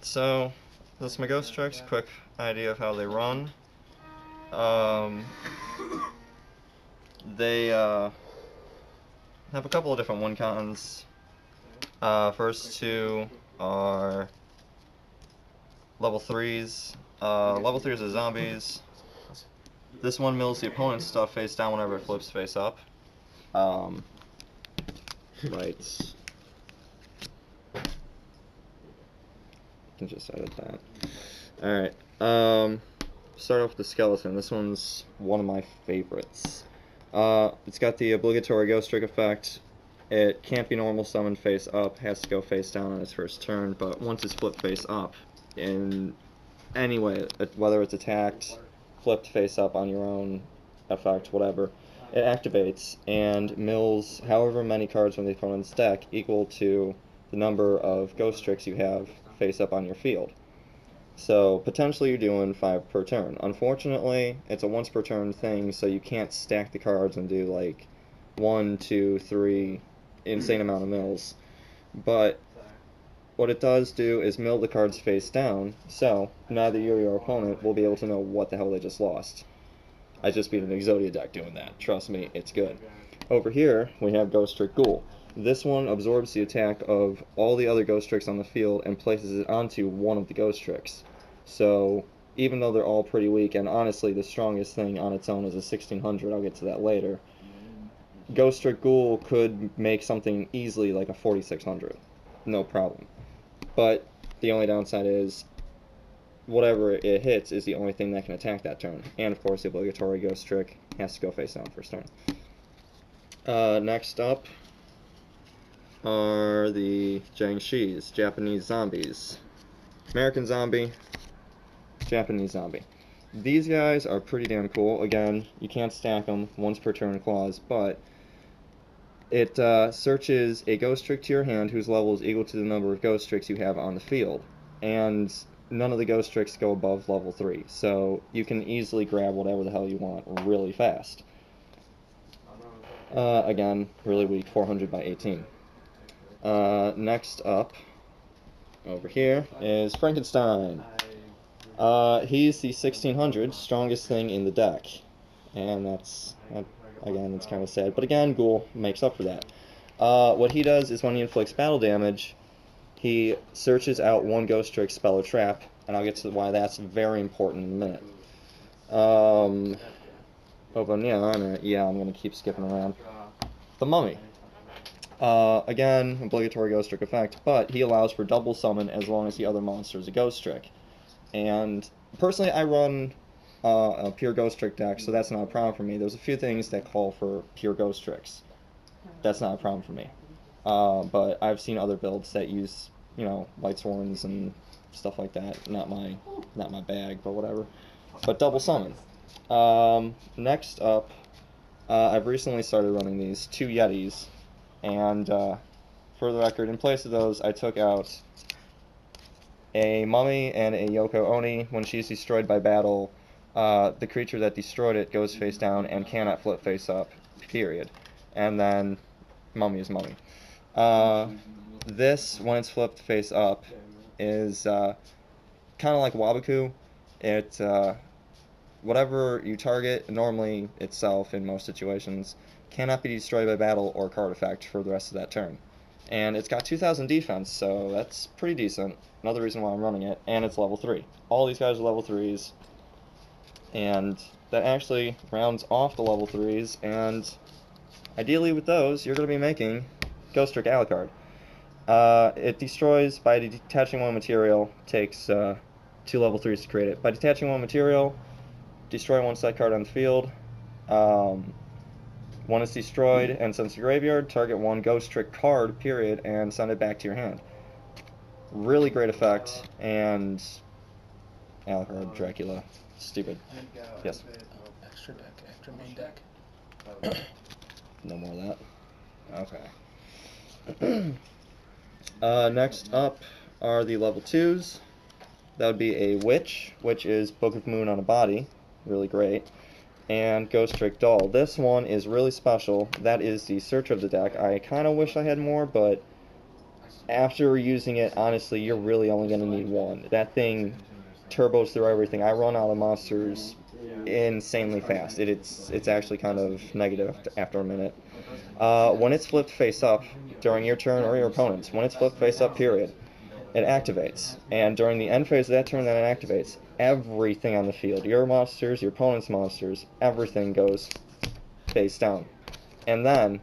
Alright, so this is my Ghostricks. Quick idea of how they run. Um, they have a couple of different win cons. First two are level 3s. Level 3s are zombies. This one mills the opponent's stuff face down whenever it flips face up. Right. Can just edit that. Alright, start off with the skeleton. This one's one of my favorites. It's got the obligatory Ghostrick effect. It can't be normal summoned face up, has to go face down on its first turn, but once it's flipped face up, in any way, whether it's attacked, flipped face up on your own effect, whatever, it activates and mills however many cards from the opponent's deck equal to the number of Ghostricks you have face up on your field. So potentially you're doing 5 per turn. Unfortunately, it's a once per turn thing, so you can't stack the cards and do like 1, 2, 3 insane amount of mills. But what it does do is mill the cards face down, so neither you or your opponent will be able to know what the hell they just lost. I just beat an Exodia deck doing that. Trust me, it's good. Over here, we have Ghostrick Ghoul. This one absorbs the attack of all the other Ghostricks on the field and places it onto one of the Ghostricks. So, even though they're all pretty weak, and honestly the strongest thing on its own is a 1600, I'll get to that later, Ghostrick Ghoul could make something easily like a 4600. No problem. But the only downside is, whatever it hits is the only thing that can attack that turn. And of course the obligatory Ghostrick has to go face down first turn. Next up are the Jiangshis, Japanese zombies. American zombie, Japanese zombie. These guys are pretty damn cool. Again, you can't stack them, once per turn clause, but it searches a Ghostrick to your hand whose level is equal to the number of Ghostricks you have on the field. And none of the Ghostricks go above level 3, so you can easily grab whatever the hell you want really fast. Again, really weak, 400 by 18. Next up, over here, is Frankenstein. He's the 1600, strongest thing in the deck. And again, it's kind of sad. But again, Ghoul makes up for that. What he does is when he inflicts battle damage, he searches out one Ghostrick, spell, or trap, and I'll get to why that's very important in a minute. I'm going to keep skipping around. The Mummy. Again, obligatory Ghostrick effect, but he allows for double summon as long as the other monster is a Ghostrick. And personally, I run a pure Ghostrick deck, so that's not a problem for me. There's a few things that call for pure Ghostricks. That's not a problem for me. But I've seen other builds that use, Light Sworns and stuff like that. Not my bag, but whatever. But double summon. Next up, I've recently started running these 2 Yetis. And for the record, in place of those, I took out a Mummy and a Yoko Oni. When she's destroyed by battle, the creature that destroyed it goes face down and cannot flip face up, period. And then Mummy is Mummy. This, when it's flipped face up, is kind of like Wabaku. It, whatever you target, normally itself in most situations, cannot be destroyed by battle or card effect for the rest of that turn. And it's got 2000 defense, so that's pretty decent. Another reason why I'm running it, and it's level 3. All these guys are level 3s, and that actually rounds off the level 3s, and ideally with those, you're going to be making Ghostrick Alucard. It destroys by detaching one material, takes 2 level 3s to create it. By detaching one material, destroy one set card on the field. When it's destroyed and sent to graveyard, target one Ghostrick card, period, and send it back to your hand. Really great effect, and Alucard, Dracula, stupid. Yes? Extra deck, extra main deck. No more of that. Okay. Next up are the level 2s. That would be a Witch, which is Book of Moon on a body. Really great. And Ghostrick Doll. This one is really special. That is the search of the deck. I kind of wish I had more, but after using it, honestly, you're really only going to need one. That thing turbos through everything. I run out of monsters insanely fast. It's actually kind of negative after a minute. When it's flipped face up during your turn or your opponent's, when it's flipped face up, period, it activates. And during the end phase of that turn, that it activates, everything on the field, your monsters, your opponent's monsters, everything goes face down. And then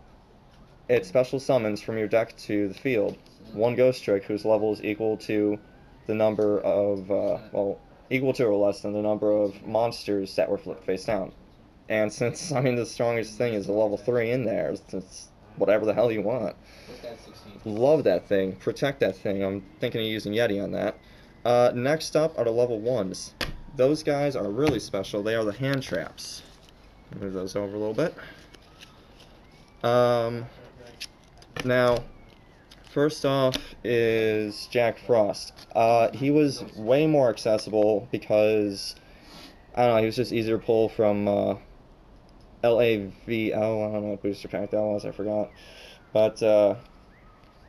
it special summons from your deck to the field one Ghostrick whose level is equal to the number of, well, equal to or less than the number of monsters that were flipped face down. And since, I mean, the strongest thing is a level 3 in there, it's whatever the hell you want. Love that thing. Protect that thing. I'm thinking of using Yeti on that. Next up are the level 1s. Those guys are really special. They are the hand traps. Move those over a little bit. Now, first off is Jack Frost. He was way more accessible because, I don't know, he was just easier to pull from LAVL. I don't know what booster pack that was, I forgot. But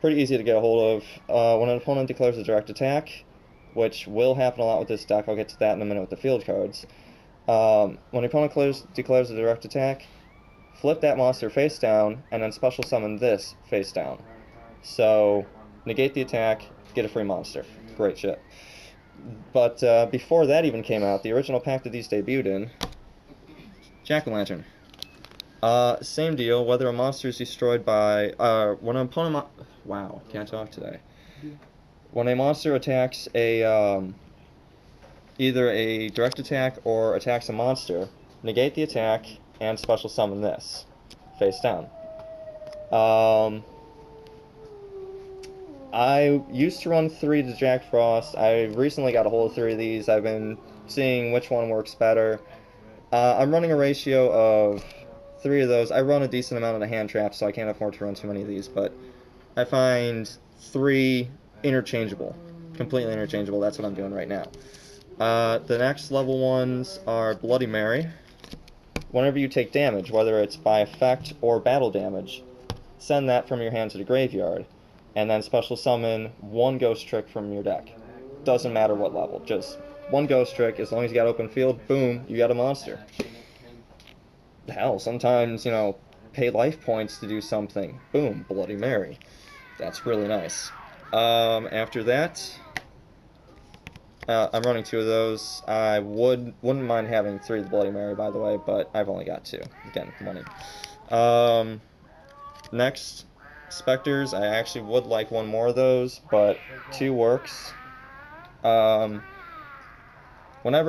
pretty easy to get a hold of. When an opponent declares a direct attack, which will happen a lot with this deck, I'll get to that in a minute with the field cards. When an opponent declares a direct attack, flip that monster face down, and then special summon this face down. So, negate the attack, get a free monster. Great shit. But before that even came out, the original pack that these debuted in, Jack-o'-lantern. Same deal, whether a monster is destroyed by, when an opponent, wow, can't talk today. When a monster attacks a, either a direct attack or attacks a monster, negate the attack and special summon this, face down. I used to run 3 to Jack Frost. I recently got a hold of 3 of these. I've been seeing which one works better. I'm running a ratio of 3 of those. I run a decent amount of the hand traps, so I can't afford to run too many of these, but I find 3 interchangeable. Completely interchangeable. That's what I'm doing right now. The next level ones are Bloody Mary. Whenever you take damage, whether it's by effect or battle damage, send that from your hand to the graveyard, and then special summon 1 Ghostrick from your deck. Doesn't matter what level, just 1 Ghostrick, as long as you got open field, boom, you got a monster. Hell, sometimes, you know, pay life points to do something. Boom, Bloody Mary. That's really nice. After that, I'm running 2 of those. I wouldn't mind having 3 of the Bloody Mary, by the way, but I've only got 2. Again, money. Next, Spectres. I actually would like 1 more of those, but 2 works. Whenever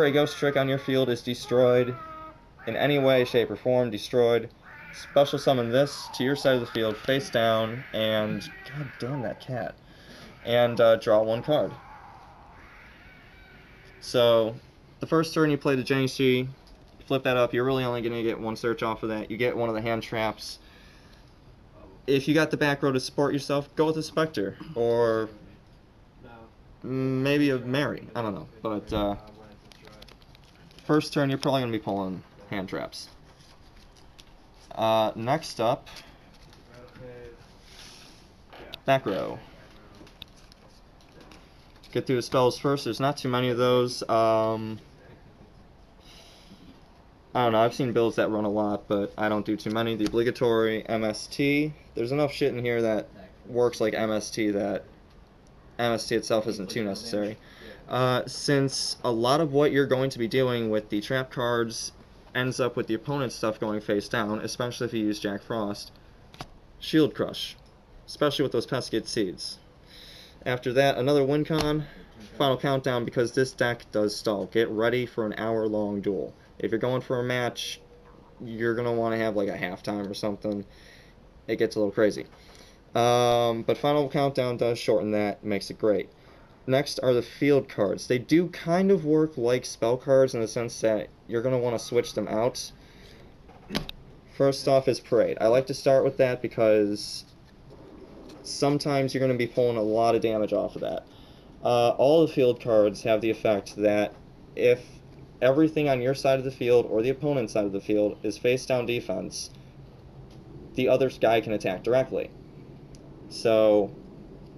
a Ghostrick on your field is destroyed, in any way, shape, or form, destroyed, special summon this to your side of the field, face down, and, god damn that cat, and draw 1 card. So, the first turn you play the Genji, flip that up, you're really only going to get 1 search off of that. You get 1 of the hand traps. If you got the back row to support yourself, go with a Spectre, or maybe a Mary, I don't know. But first turn you're probably going to be pulling hand traps. Next up, back row. Get through the spells first. There's not too many of those. I don't know, I've seen builds that run a lot, but I don't do too many. The obligatory MST. There's enough shit in here that works like MST that MST itself isn't too necessary. Since a lot of what you're going to be doing with the trap cards ends up with the opponent's stuff going face down, especially if you use Jack Frost, Shield Crush, especially with those Pescate Seeds. After that, another win con, Final Countdown, because this deck does stall. Get ready for an hour-long duel. If you're going for a match, you're going to want to have like a halftime or something. It gets a little crazy. But Final Countdown does shorten that, makes it great. Next are the field cards. They do kind of work like spell cards in the sense that you're going to want to switch them out. First off is Parade. I like to start with that because sometimes you're going to be pulling a lot of damage off of that. All the field cards have the effect that if everything on your side of the field or the opponent's side of the field is face down defense, the other guy can attack directly. So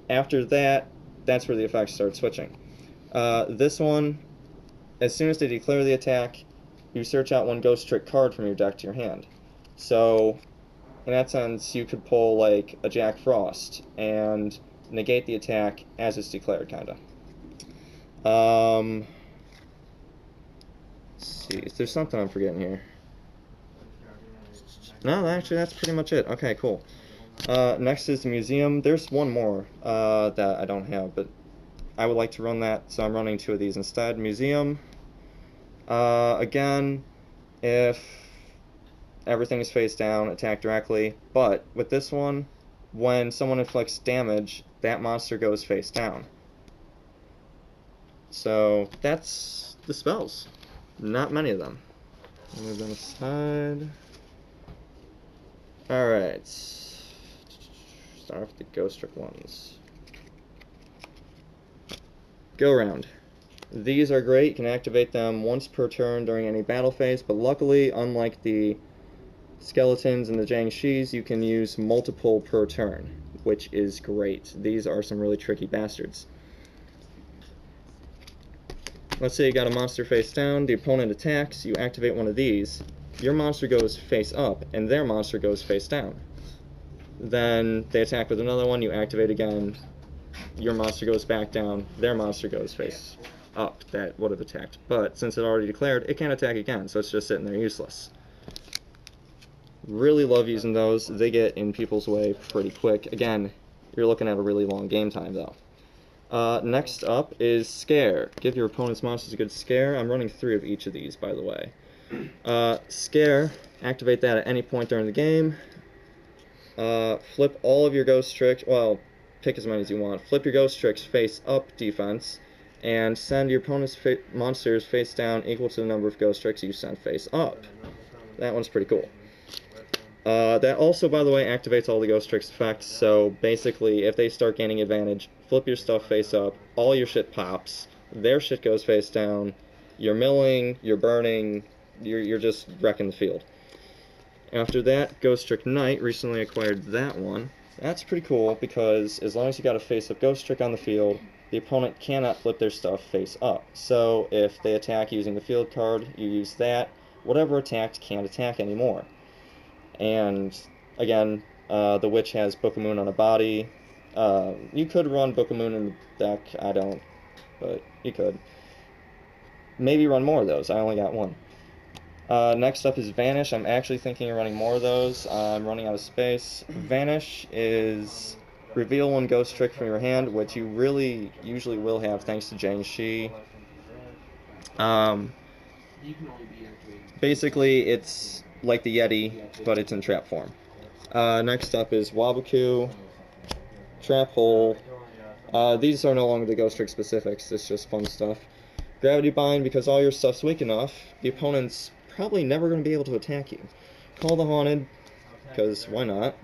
After that, that's where the effects start switching. This one, as soon as they declare the attack, you search out one Ghost Trick card from your deck to your hand. So, in that sense, you could pull like a Jack Frost and negate the attack as it's declared, kinda. Let's see, is there something I'm forgetting here? No, actually, that's pretty much it. Okay, cool. Next is the museum. There's one more that I don't have, but I would like to run that, so I'm running 2 of these instead. Museum. Again, if everything is face down, attack directly. But with this one, when someone inflicts damage, that monster goes face down. So that's the spells. Not many of them. Move them aside. Alright. Start off with the Ghostrick ones. Go round. These are great. You can activate them once per turn during any battle phase, but luckily, unlike the skeletons and the Jiangshis, you can use multiple per turn, which is great. These are some really tricky bastards. Let's say you got a monster face down, the opponent attacks, you activate one of these, your monster goes face up, and their monster goes face down. Then they attack with another one, you activate again, your monster goes back down, their monster goes face up, that would have attacked. But since it already declared, it can't attack again, so it's just sitting there useless. Really love using those. They get in people's way pretty quick. Again, you're looking at a really long game time, though. Next up is Scare. Give your opponent's monsters a good scare. I'm running 3 of each of these, by the way. Scare, activate that at any point during the game. Flip all of your Ghostricks, well, pick as many as you want. Flip your Ghostricks face up defense, and send your opponent's monsters face down equal to the number of Ghostricks you sent face up. That one's pretty cool. That also, by the way, activates all the Ghostricks effects, so basically, if they start gaining advantage, flip your stuff face up, all your shit pops, their shit goes face down, you're milling, you're burning, you're just wrecking the field. After that, Ghostrick Knight, recently acquired that one. That's pretty cool, because as long as you got a face-up Ghostrick on the field, the opponent cannot flip their stuff face up. So, if they attack using the field card, you use that, whatever attacked can't attack anymore. And again, the witch has Book of Moon on a body. You could run Book of Moon in the deck. I don't, but you could. Maybe run more of those. I only got one. Next up is Vanish. I'm actually thinking of running more of those. I'm running out of space. Vanish is reveal one Ghostrick from your hand, which you really usually will have thanks to Jiangshi. Basically, it's like the Yeti, but it's in trap form. Next up is Waboku, Trap Hole. These are no longer the Ghostrick specifics, it's just fun stuff. Gravity Bind, because all your stuff's weak enough, the opponent's probably never going to be able to attack you. Call the Haunted, because why not?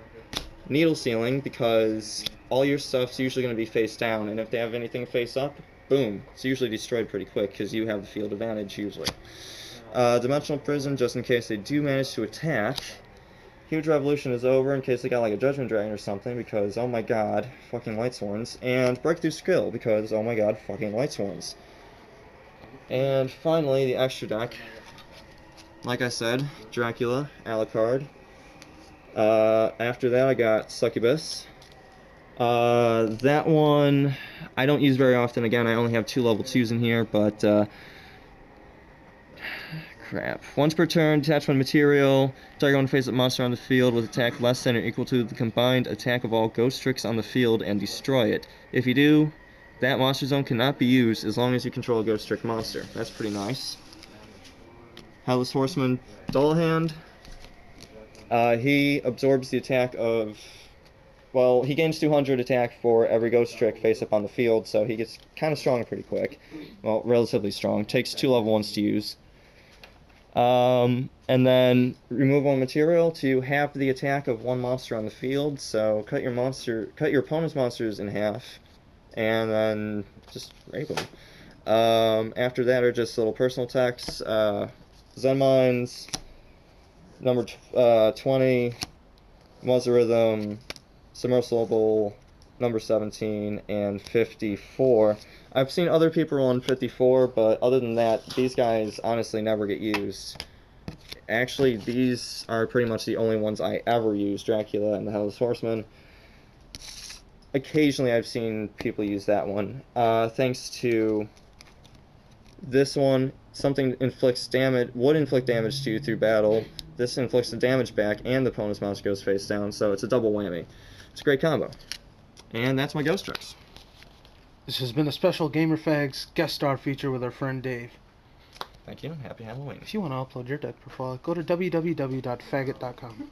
Needle Sealing, because all your stuff's usually going to be face down, and if they have anything face up, boom, it's usually destroyed pretty quick, because you have the field advantage usually. Dimensional Prison, just in case they do manage to attack. Huge Revolution is over in case they got like a Judgment Dragon or something, because oh my god, fucking Light Sworns. And Breakthrough Skill, because oh my god, fucking Light Sworns. And finally, the extra deck. Like I said, Dracula, Alucard. After that, I got Succubus. That one I don't use very often. Again, I only have 2 level 2s in here, but crap. Once per turn, detach one material. Target one face-up monster on the field with attack less than or equal to the combined attack of all Ghostricks on the field and destroy it. If you do, that monster zone cannot be used as long as you control a Ghostrick monster. That's pretty nice. Headless Horseman, Dullhand. He absorbs the attack of... Well, he gains 200 attack for every Ghostrick face-up on the field, so he gets kind of strong pretty quick. Well, relatively strong. Takes 2 level 1s to use. And then remove one material to half the attack of one monster on the field. So cut your opponent's monsters in half, and then just rape them. After that are just little personal attacks. Zen Mines, number 20, Muzzle Rhythm, Submersible, number 17, and 54. I've seen other people run 54, but other than that, these guys honestly never get used. Actually, these are pretty much the only ones I ever use, Dracula and the Headless Horseman. Occasionally I've seen people use that one. Thanks to this one, something inflicts damage, would inflict damage to you through battle. This inflicts the damage back, and the opponent's monster goes face down, so it's a double whammy. It's a great combo. And that's my Ghostricks. This has been a special Gamer Fags guest star feature with our friend Dave. Thank you. Happy Halloween. If you want to upload your deck profile, go to www.faggot.com.